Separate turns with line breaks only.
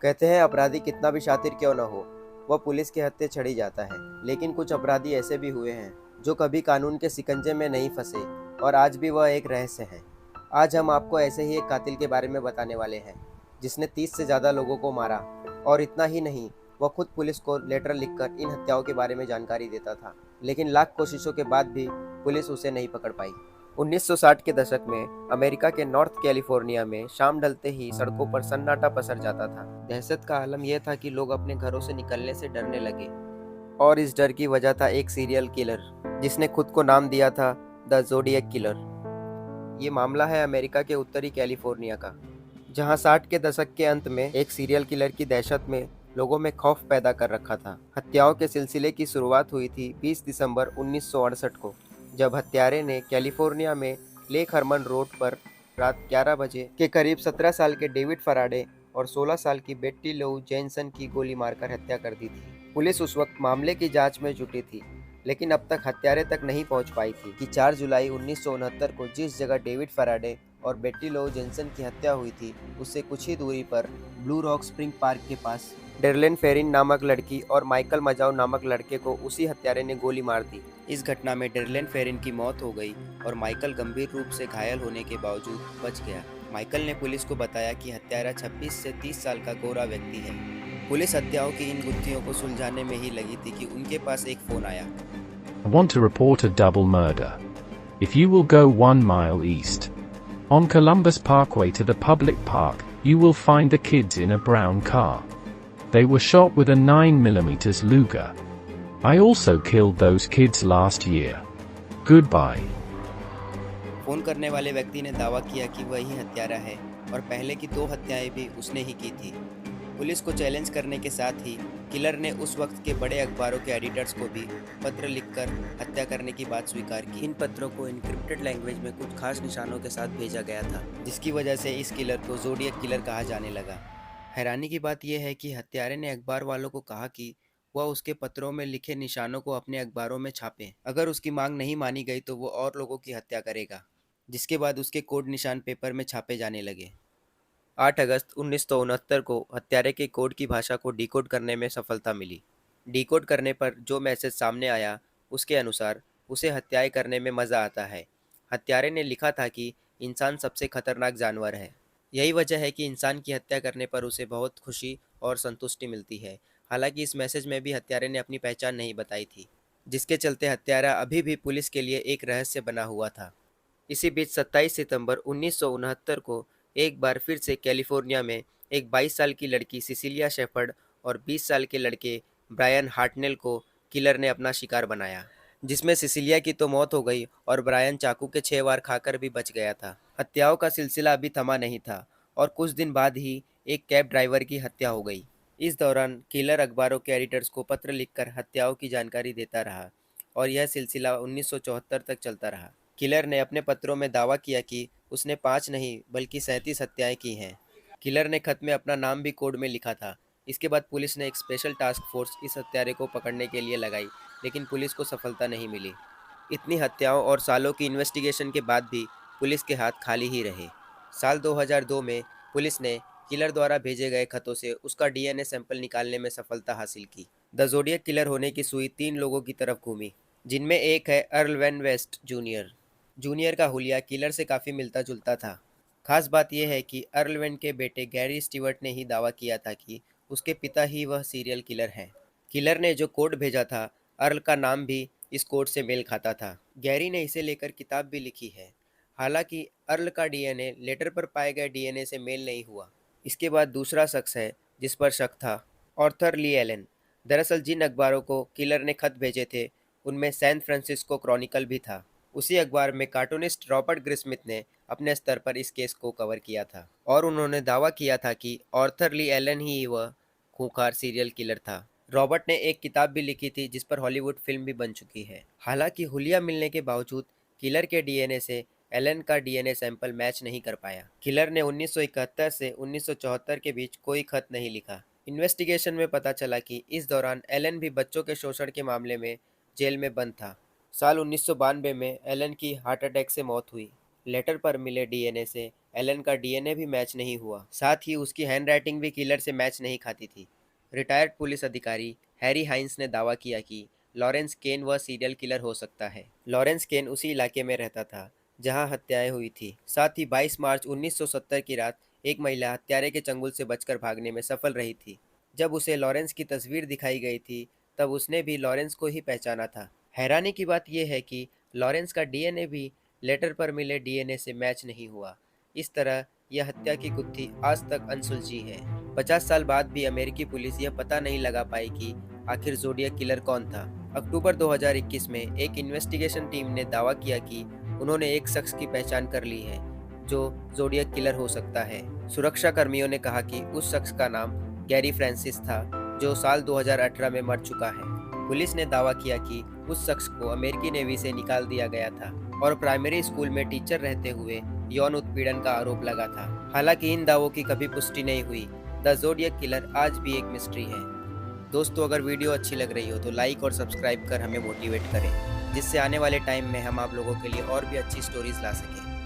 कहते हैं अपराधी कितना भी शातिर क्यों न हो, वह पुलिस के हत्थे चढ़ ही जाता है। लेकिन कुछ अपराधी ऐसे भी हुए हैं जो कभी कानून के शिकंजे में नहीं फंसे और आज भी वह एक रहस्य है। आज हम आपको ऐसे ही एक कातिल के बारे में बताने वाले हैं जिसने 30 से ज़्यादा लोगों को मारा। और इतना ही नहीं, वह खुद पुलिस को लेटर लिखकर इन हत्याओं के बारे में जानकारी देता था, लेकिन लाख कोशिशों के बाद भी पुलिस उसे नहीं पकड़ पाई। 1960 के दशक में अमेरिका के नॉर्थ कैलिफोर्निया में शाम ढलते ही सड़कों पर सन्नाटा पसर जाता था। दहशत का आलम यह था कि लोग अपने घरों से निकलने से डरने लगे, और इस डर की वजह था एक सीरियल किलर जिसने खुद को नाम दिया था द जोडियक किलर। ये मामला है अमेरिका के उत्तरी कैलिफोर्निया का, जहां 60 के दशक के अंत में एक सीरियल किलर की दहशत में लोगों में खौफ पैदा कर रखा था। हत्याओं के सिलसिले की शुरुआत हुई थी 20 दिसंबर 1968 को, जब हत्यारे ने कैलिफोर्निया में लेक हरमन रोड पर रात 11 बजे के करीब 17 साल के डेविड फराडे और 16 साल की बेट्टी लो जेनसन की गोली मारकर हत्या कर दी थी। पुलिस उस वक्त मामले की जांच में जुटी थी, लेकिन अब तक हत्यारे तक नहीं पहुंच पाई थी कि 4 जुलाई 1969 को जिस जगह डेविड फराडे और बेट्टी लो जेनसन की हत्या हुई थी, उससे कुछ ही दूरी पर ब्लू रॉक स्प्रिंग पार्क के पास डेर्लेन फेरिन नामक लड़की और माइकल मजाओ नामक लड़के को उसी हत्यारे ने गोली मार दी। इस घटना में डेर्लेन फेरिन की मौत हो गई और माइकल गंभीर रूप से घायल होने के बावजूद बच गया। माइकल ने पुलिस को बताया कि हत्यारा 26 से 30 साल का गोरा व्यक्ति है। पुलिस हत्याओं की इन गुत्थियों को सुलझाने में ही लगी थी कि उनके पास एक फोन आया।
I want to report a double murder. If you will go 1 mile east on Columbus Parkway to the public park, you will find the kids in a brown car. They were shot with a 9mm Luger. I also killed those kids last year. Goodbye.
Phone करने वाले व्यक्ति ने दावा किया कि वही हत्यारा है और पहले की 2 हत्याएं भी उसने ही की थी। पुलिस को चैलेंज करने के साथ ही किलर ने उस वक्त के बड़े अखबारों के एडिटर्स को भी पत्र लिखकर हत्या करने की बात स्वीकार की। इन पत्रों को इनक्रिप्टेड लैंग्वेज में कुछ खास निशानों के साथ भेजा गया था, जिसकी वजह से इस किलर को जोडियक किलर कहा जाने लगा। हैरानी की बात यह है कि हत्यारे ने अखबार वालों को कहा कि वह उसके पत्रों में लिखे निशानों को अपने अखबारों में छापे। अगर उसकी मांग नहीं मानी गई तो वो और लोगों की हत्या करेगा, जिसके बाद उसके कोड निशान पेपर में छापे जाने लगे। 8 अगस्त 1969 को हत्यारे के कोड की भाषा को डिकोड करने में सफलता मिली। डिकोड करने पर जो मैसेज सामने आया, उसके अनुसार उसे हत्याएं करने में मज़ा आता है। हत्यारे ने लिखा था कि इंसान सबसे खतरनाक जानवर है। यही वजह है कि इंसान की हत्या करने पर उसे बहुत खुशी और संतुष्टि मिलती है। हालांकि इस मैसेज में भी हत्यारे ने अपनी पहचान नहीं बताई थी, जिसके चलते हत्यारा अभी भी पुलिस के लिए एक रहस्य बना हुआ था। इसी बीच 27 सितंबर 1969 को एक बार फिर से कैलिफोर्निया में एक 22 साल की लड़की सिसिलिया शेफर्ड और 20 साल के लड़के ब्रायन हार्टनेल को किलर ने अपना शिकार बनाया, जिसमें सिसिलिया की तो मौत हो गई और ब्रायन चाकू के 6 वार खाकर भी बच गया था। हत्याओं का सिलसिला अभी थमा नहीं था और कुछ दिन बाद ही एक कैब ड्राइवर की हत्या हो गई। इस दौरान किलर अखबारों के एडिटर्स को पत्र लिखकर हत्याओं की जानकारी देता रहा और यह सिलसिला 1974 तक चलता रहा। किलर ने अपने पत्रों में दावा किया कि उसने 5 नहीं बल्कि 37 हत्याएं की हैं। किलर ने खत में अपना नाम भी कोड में लिखा था। इसके बाद पुलिस ने एक स्पेशल टास्क फोर्स इस हत्यारे को पकड़ने के लिए लगाई, लेकिन पुलिस को सफलता नहीं मिली। इतनी हत्याओं और सालों की इन्वेस्टिगेशन के बाद भी पुलिस के हाथ खाली ही रहे। साल 2002 में पुलिस ने किलर द्वारा भेजे गए खतों से उसका डीएनए सैंपल निकालने में सफलता हासिल की। द जोडियक किलर होने की सुई 3 लोगों की तरफ घूमी, जिनमें एक है Earl Van West junior. Junior का हुलिया किलर से काफ़ी मिलता जुलता था। खास बात यह है कि अर्ल वेन के बेटे गैरी स्टीवर्ट ने ही दावा किया था कि उसके पिता ही वह सीरियल किलर हैं। किलर ने जो कोड भेजा था, अर्ल का नाम भी इस कोड से मेल खाता था। गैरी ने इसे लेकर किताब भी लिखी है। हालांकि अर्ल का डीएनए लेटर पर पाए गए डीएनए से मेल नहीं हुआ। इसके बाद दूसरा शख्स है जिस पर शक था, ऑर्थर ली एलन। दरअसल जिन अखबारों को किलर ने खत भेजे थे, उनमें सैन फ्रांसिस्को क्रॉनिकल भी था। उसी अखबार में कार्टूनिस्ट रॉबर्ट ग्रिस्मिथ ने अपने स्तर पर इस केस को कवर किया था और उन्होंने दावा किया था कि ऑर्थर ली एलन ही वह खूंखार सीरियल किलर था। रॉबर्ट ने एक किताब भी लिखी थी जिस पर हॉलीवुड फिल्म भी बन चुकी है। हालांकि हुलिया मिलने के बावजूद किलर के डीएनए से एलन का डीएनए सैंपल मैच नहीं कर पाया। किलर ने 1971 से 1974 के बीच कोई खत नहीं लिखा। इन्वेस्टिगेशन में पता चला कि इस दौरान एलन भी बच्चों के शोषण के मामले में जेल में बंद था। साल 1992 में एलन की हार्ट अटैक से मौत हुई, लेटर पर मिले डीएनए से एलन का डीएनए भी मैच नहीं हुआ, साथ ही उसकी हैंडराइटिंग भी किलर से मैच नहीं खाती थी। रिटायर्ड पुलिस अधिकारी हैरी हाइंस ने दावा किया कि लॉरेंस केन वह सीरियल किलर हो सकता है। लॉरेंस केन उसी इलाके में रहता था जहां हत्याएं हुई थी। साथ ही 22 मार्च 1970 की रात एक महिला हत्यारे के चंगुल से बचकर भागने में सफल रही थी। जब उसे लॉरेंस की तस्वीर दिखाई गई थी, तब उसने भी लॉरेंस को ही पहचाना था। हैरानी की बात यह है कि लॉरेंस का डीएनए भी लेटर पर मिले डीएनए से मैच नहीं हुआ। इस तरह यह हत्या की गुत्थी आज तक अनसुलझी है। 50 साल बाद भी अमेरिकी पुलिस यह पता नहीं लगा पाई कि आखिर ज़ोडिएक किलर कौन था। अक्टूबर 2021 में एक इन्वेस्टिगेशन टीम ने दावा किया कि उन्होंने एक शख्स की पहचान कर ली है जो ज़ोडिएक किलर हो सकता है। सुरक्षा कर्मियों ने कहा कि उस शख्स का नाम गैरी फ्रांसिस था, जो साल 2018 में मर चुका है। पुलिस ने दावा किया कि उस शख्स को अमेरिकी नेवी से निकाल दिया गया था और प्राइमरी स्कूल में टीचर रहते हुए यौन उत्पीड़न का आरोप लगा था। हालांकि इन दावों की कभी पुष्टि नहीं हुई। द ज़ोडिएक किलर आज भी एक मिस्ट्री है। दोस्तों, अगर वीडियो अच्छी लग रही हो तो लाइक और सब्सक्राइब कर हमें मोटिवेट करें, जिससे आने वाले टाइम में हम आप लोगों के लिए और भी अच्छी स्टोरीज ला सकें।